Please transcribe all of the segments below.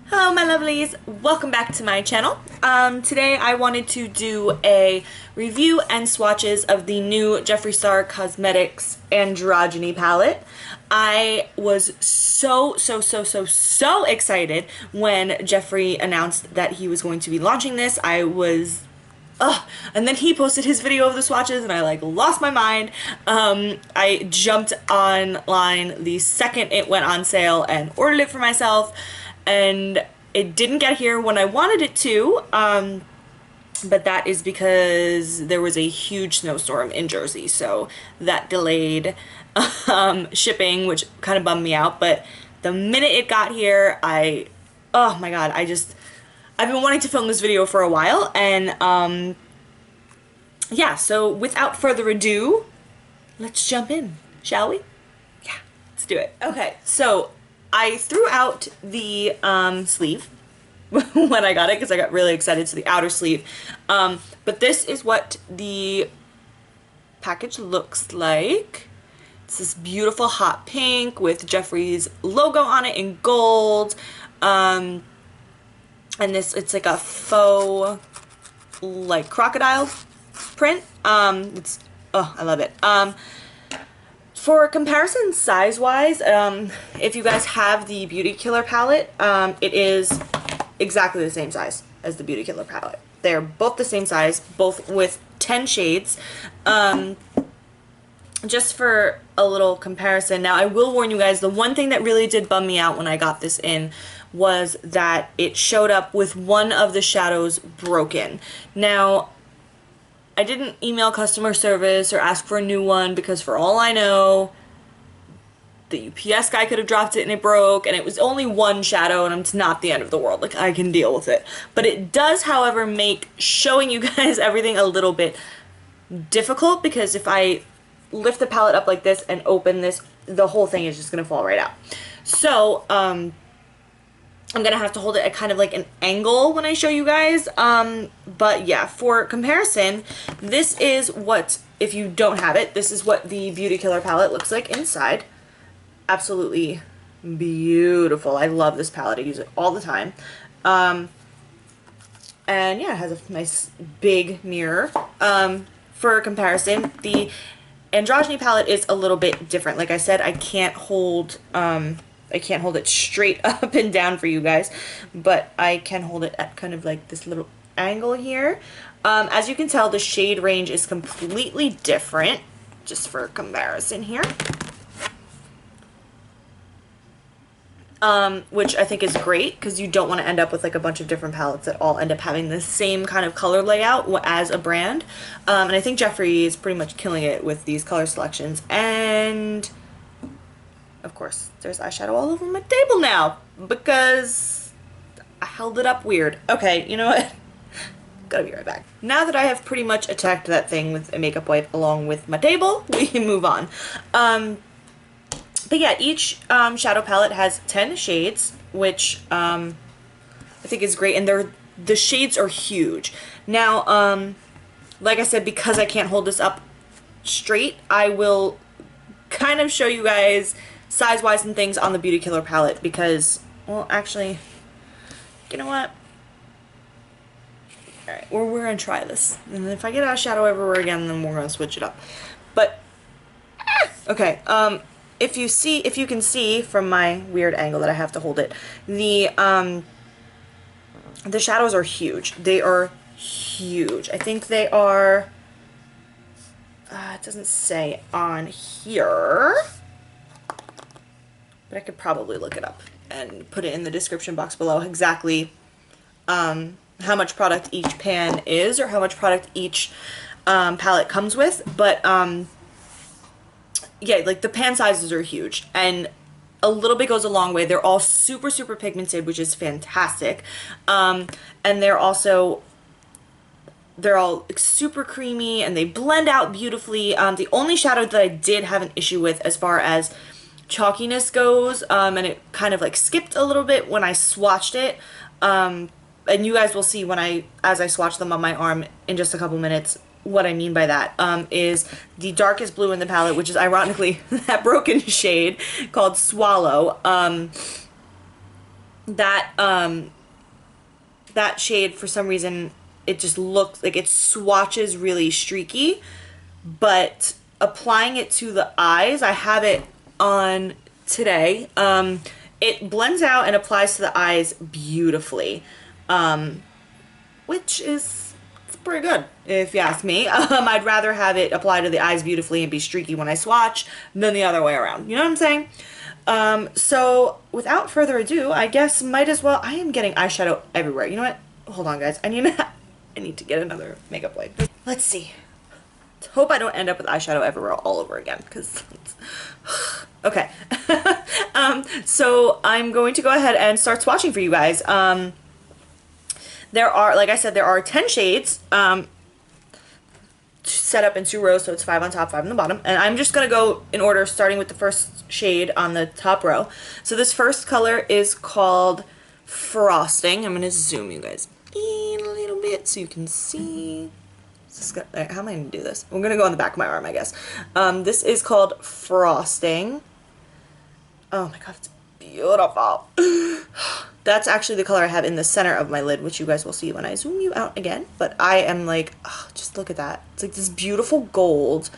Hello my lovelies, welcome back to my channel. Today I wanted to do a review and swatches of the new Jeffree Star Cosmetics Androgyny palette. I was so excited when Jeffree announced that he was going to be launching this. I was and then he posted his video of the swatches and I like lost my mind. I jumped online the second it went on sale and ordered it for myself, and it didn't get here when I wanted it to, but that is because there was a huge snowstorm in Jersey, so that delayed shipping, which kind of bummed me out. But the minute it got here, oh my god, I've been wanting to film this video for a while, and yeah, so without further ado, let's jump in, shall we? Yeah, let's do it. Okay, so I threw out the sleeve when I got it because I got really excited, so the outer sleeve. But this is what the package looks like. It's this beautiful hot pink with Jeffree's logo on it in gold. And it's like a faux, like, crocodile print. I love it. For comparison size-wise, if you guys have the Beauty Killer palette, it is exactly the same size as the Beauty Killer palette. They're both the same size, both with 10 shades. Just for a little comparison. Now, I will warn you guys, the one thing that really did bum me out when I got this in was that it showed up with one of the shadows broken. Now, I didn't email customer service or ask for a new one because for all I know, the UPS guy could have dropped it and it broke, and it was only one shadow and it's not the end of the world. Like, I can deal with it. But it does, however, make showing you guys everything a little bit difficult, because if I lift the palette up like this and open this, the whole thing is just going to fall right out. So, I'm gonna have to hold it at kind of like an angle when I show you guys. But yeah, for comparison, this is what, if you don't have it, this is what the Beauty Killer palette looks like inside. Absolutely beautiful. I love this palette. I use it all the time. And yeah, it has a nice big mirror. For comparison, the Androgyny palette is a little bit different. Like I said, I can't hold it straight up and down for you guys, but I can hold it at kind of like this little angle here. As you can tell, the shade range is completely different, just for comparison here. Which I think is great, because you don't want to end up with like a bunch of different palettes that all end up having the same kind of color layout as a brand. And I think Jeffree is pretty much killing it with these color selections. And of course, there's eyeshadow all over my table now because I held it up weird. Okay, you know what? Gotta be right back. Now that I have pretty much attacked that thing with a makeup wipe along with my table, we can move on. But yeah, each shadow palette has 10 shades, which I think is great, and the shades are huge. Now, like I said, because I can't hold this up straight, I will kind of show you guys size-wise and things on the Beauty Killer palette, because, well, actually, you know what? Alright, we're gonna try this. And if I get eyeshadow everywhere again, then we're gonna switch it up. But, okay, if you can see from my weird angle that I have to hold it, the shadows are huge. They are huge. I think they are, it doesn't say on here, but I could probably look it up and put it in the description box below exactly how much product each pan is, or how much product each palette comes with. But yeah, like the pan sizes are huge, and a little bit goes a long way. They're all super pigmented, which is fantastic. And they're all super creamy, and they blend out beautifully. The only shadow that I did have an issue with as far as chalkiness goes, and it kind of like skipped a little bit when I swatched it, and you guys will see as I swatch them on my arm in just a couple minutes what I mean by that, is the darkest blue in the palette, which is ironically that broken shade called Swallow. that that shade, for some reason, it just looks like it swatches really streaky, but applying it to the eyes, I have it on today. It blends out and applies to the eyes beautifully, which is, it's pretty good if you ask me. I'd rather have it apply to the eyes beautifully and be streaky when I swatch than the other way around. You know what I'm saying? So without further ado, I guess might as well. I am getting eyeshadow everywhere. You know what? Hold on, guys. I need to get another makeup wipe. Let's see. Hope I don't end up with eyeshadow everywhere all over again, because okay. So I'm going to go ahead and start swatching for you guys. There are, like I said, there are 10 shades set up in 2 rows, so it's 5 on top, 5 on the bottom. And I'm just going to go in order, starting with the first shade on the top row. So this first color is called Frosting. I'm going to zoom you guys in a little bit so you can see. How am I going to do this? I'm going to go on the back of my arm, I guess. This is called Frosting. Oh my god, it's beautiful. That's actually the color I have in the center of my lid, which you guys will see when I zoom you out again. But I am like, oh, just look at that. It's like this beautiful gold.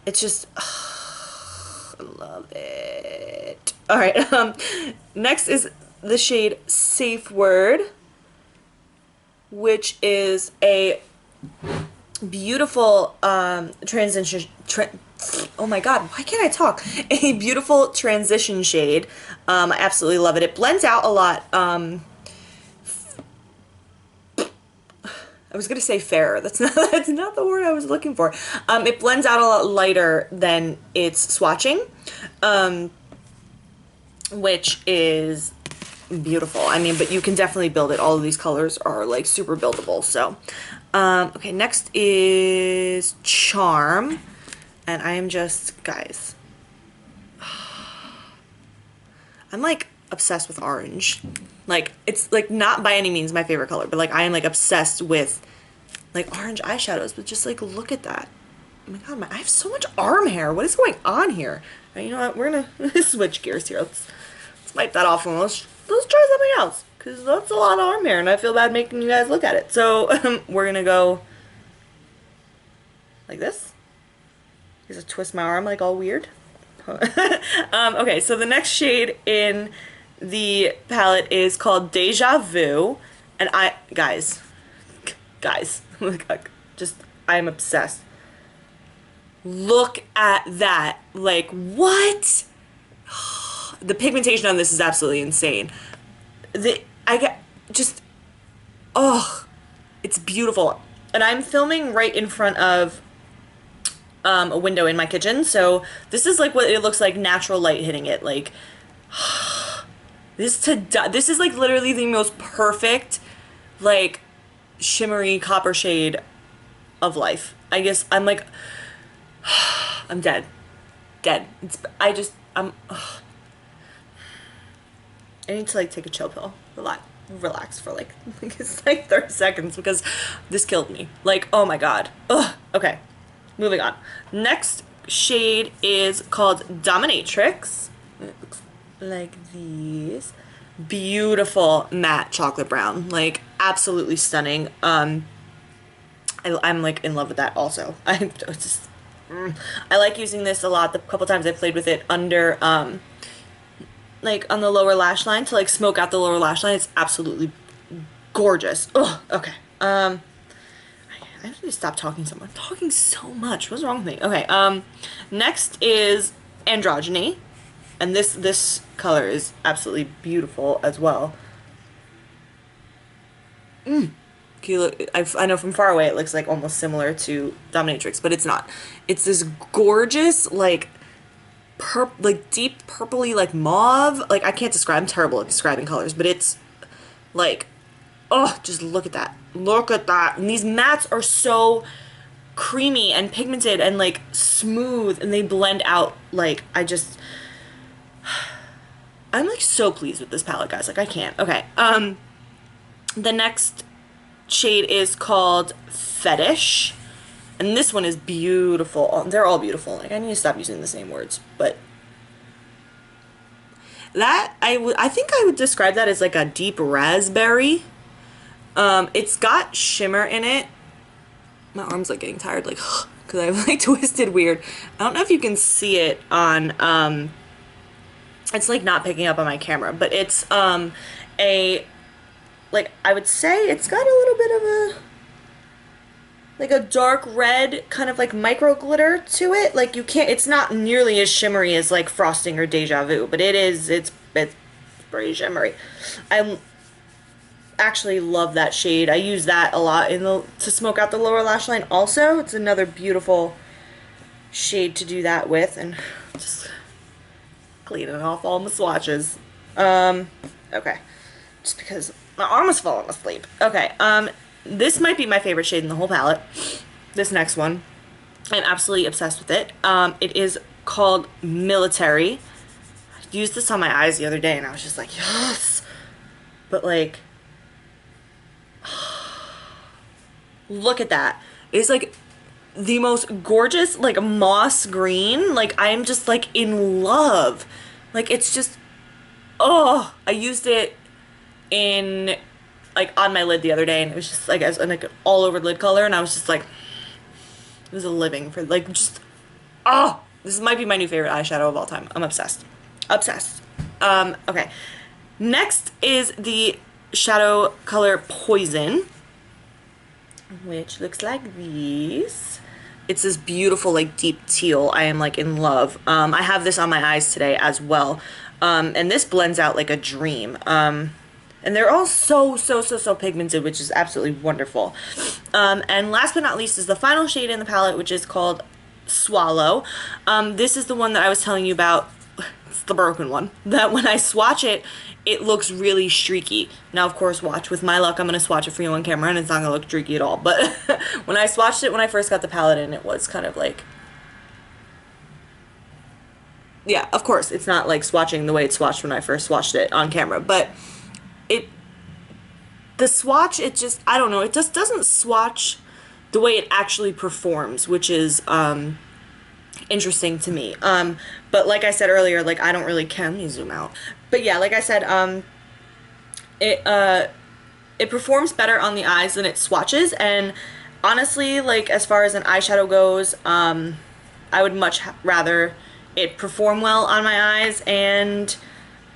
It's just, oh, I love it. All right, next is the shade Safe Word, which is a beautiful transition. Oh my god, why can't I talk? A beautiful transition shade. I absolutely love it. It blends out a lot. I was gonna say fairer. That's not the word I was looking for. It blends out a lot lighter than its swatching, which is beautiful. I mean, but you can definitely build it. All of these colors are like super buildable. So, okay, next is Charm. And I am just, guys, I'm like obsessed with orange. Like, it's like not by any means my favorite color, but like I am like obsessed with like orange eyeshadows. But just like, look at that. Oh my god, I have so much arm hair. What is going on here? And you know what? We're gonna switch gears here. Let's wipe that off and let's try something else, because that's a lot of arm hair and I feel bad making you guys look at it. So we're gonna go like this. Just twist my arm like all weird. Okay, so the next shade in the palette is called Deja Vu, and guys, just, I'm obsessed. Look at that. Like, what? The pigmentation on this is absolutely insane. Oh, it's beautiful. And I'm filming right in front of a window in my kitchen, so this is like what it looks like, natural light hitting it. Like, this is like literally the most perfect, like, shimmery copper shade of life. I guess I'm like, I'm dead. I need to like take a chill pill, relax for like it's like 30 seconds, because this killed me. Like, oh my god. Ugh. Okay. Moving on. Next shade is called Dominatrix. It looks like these. Beautiful matte chocolate brown. Like, absolutely stunning. I'm like in love with that also. I like using this a lot. The couple times I played with it under like on the lower lash line to like smoke out the lower lash line. It's absolutely gorgeous. Ugh, okay. I have to stop talking so much. I'm talking so much. What's wrong with me? Okay, next is Androgyny. And this color is absolutely beautiful as well. Can you look? I know from far away it looks like almost similar to Dominatrix, but it's not. It's this gorgeous, like, deep purpley, like mauve. Like, I can't describe. I'm terrible at describing colors, but it's like, oh, just look at that. Look at that. And these mattes are so creamy and pigmented and like smooth, and they blend out. Like, I'm like so pleased with this palette, guys. Like, I can't. Okay. The next shade is called Fetish, and this one is beautiful. They're all beautiful. Like, I need to stop using the same words, but I think I would describe that as like a deep raspberry. It's got shimmer in it. My arm's like getting tired, like, because I've like twisted weird. I don't know if you can see it on, it's like not picking up on my camera, but it's, like, I would say it's got a little bit of a, like a dark red kind of like micro glitter to it. Like you can't, it's not nearly as shimmery as like Frosting or Deja Vu, but it's pretty shimmery. I actually love that shade. I use that a lot to smoke out the lower lash line also. It's another beautiful shade to do that with, and just cleaning off all my swatches. Okay. Just because my arm was falling asleep. Okay, this might be my favorite shade in the whole palette. This next one. I'm absolutely obsessed with it. It is called Military. I used this on my eyes the other day and I was just like, yes! But like, look at that. It's like the most gorgeous, like moss green. Like I'm just like in love. Like it's just, oh, I used it in like on my lid the other day and it was just like as like an all over lid color and I was just like, it was a living for like just, oh, this might be my new favorite eyeshadow of all time. I'm obsessed. Obsessed. Okay. Next is the shadow color Poison, which looks like these. It's this beautiful like deep teal. I am like in love. I have this on my eyes today as well. And this blends out like a dream. And they're all so pigmented, which is absolutely wonderful. And last but not least is the final shade in the palette, which is called Swallow. This is the one that I was telling you about. It's the broken one. That when I swatch it, it looks really streaky. Now, of course, watch. With my luck, I'm going to swatch it for you on camera, and it's not going to look streaky at all. But when I swatched it when I first got the palette in, it was kind of like... Yeah, of course, it's not like swatching the way it swatched when I first swatched it on camera. But the swatch, it just, I don't know, it just doesn't swatch the way it actually performs, which is interesting to me. But like I said earlier, like I don't really care. Let me zoom out. But yeah, like I said, it performs better on the eyes than it swatches, and honestly, like as far as an eyeshadow goes, I would much rather it perform well on my eyes and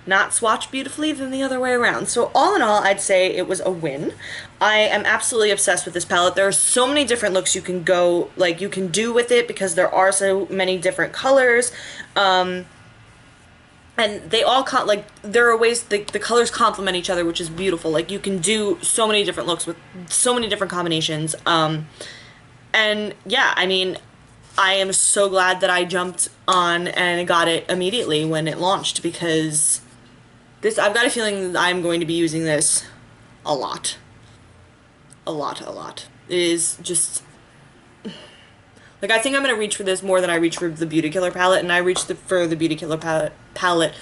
not swatch beautifully than the other way around. So all in all, I'd say it was a win. I am absolutely obsessed with this palette. There are so many different looks you can go, like you can do with it because there are so many different colors. And they all, like, there are ways, the colors complement each other, which is beautiful. Like you can do so many different looks with so many different combinations. And yeah, I mean, I am so glad that I jumped on and got it immediately when it launched, because I've got a feeling that I'm going to be using this a lot. A lot. It is just... Like, I think I'm going to reach for this more than I reach for the Beauty Killer palette, and I reached for the Beauty Killer palette...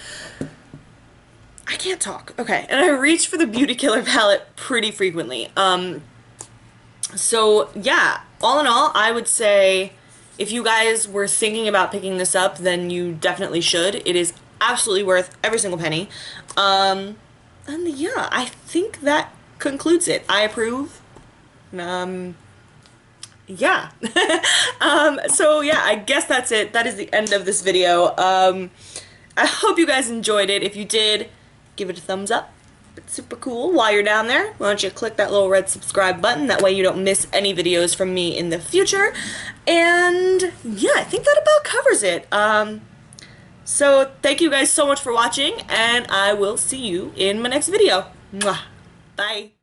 I can't talk. Okay, and I reach for the Beauty Killer palette pretty frequently. So, yeah, all in all, I would say if you guys were thinking about picking this up, then you definitely should. It is absolutely worth every single penny. And yeah, I think that concludes it. I approve. Yeah. So yeah, I guess that's it. That is the end of this video. I hope you guys enjoyed it. If you did, give it a thumbs up. It's super cool. While you're down there, why don't you click that little red subscribe button? That way you don't miss any videos from me in the future. And yeah, I think that about covers it. So thank you guys so much for watching, and I will see you in my next video. Mwah. Bye.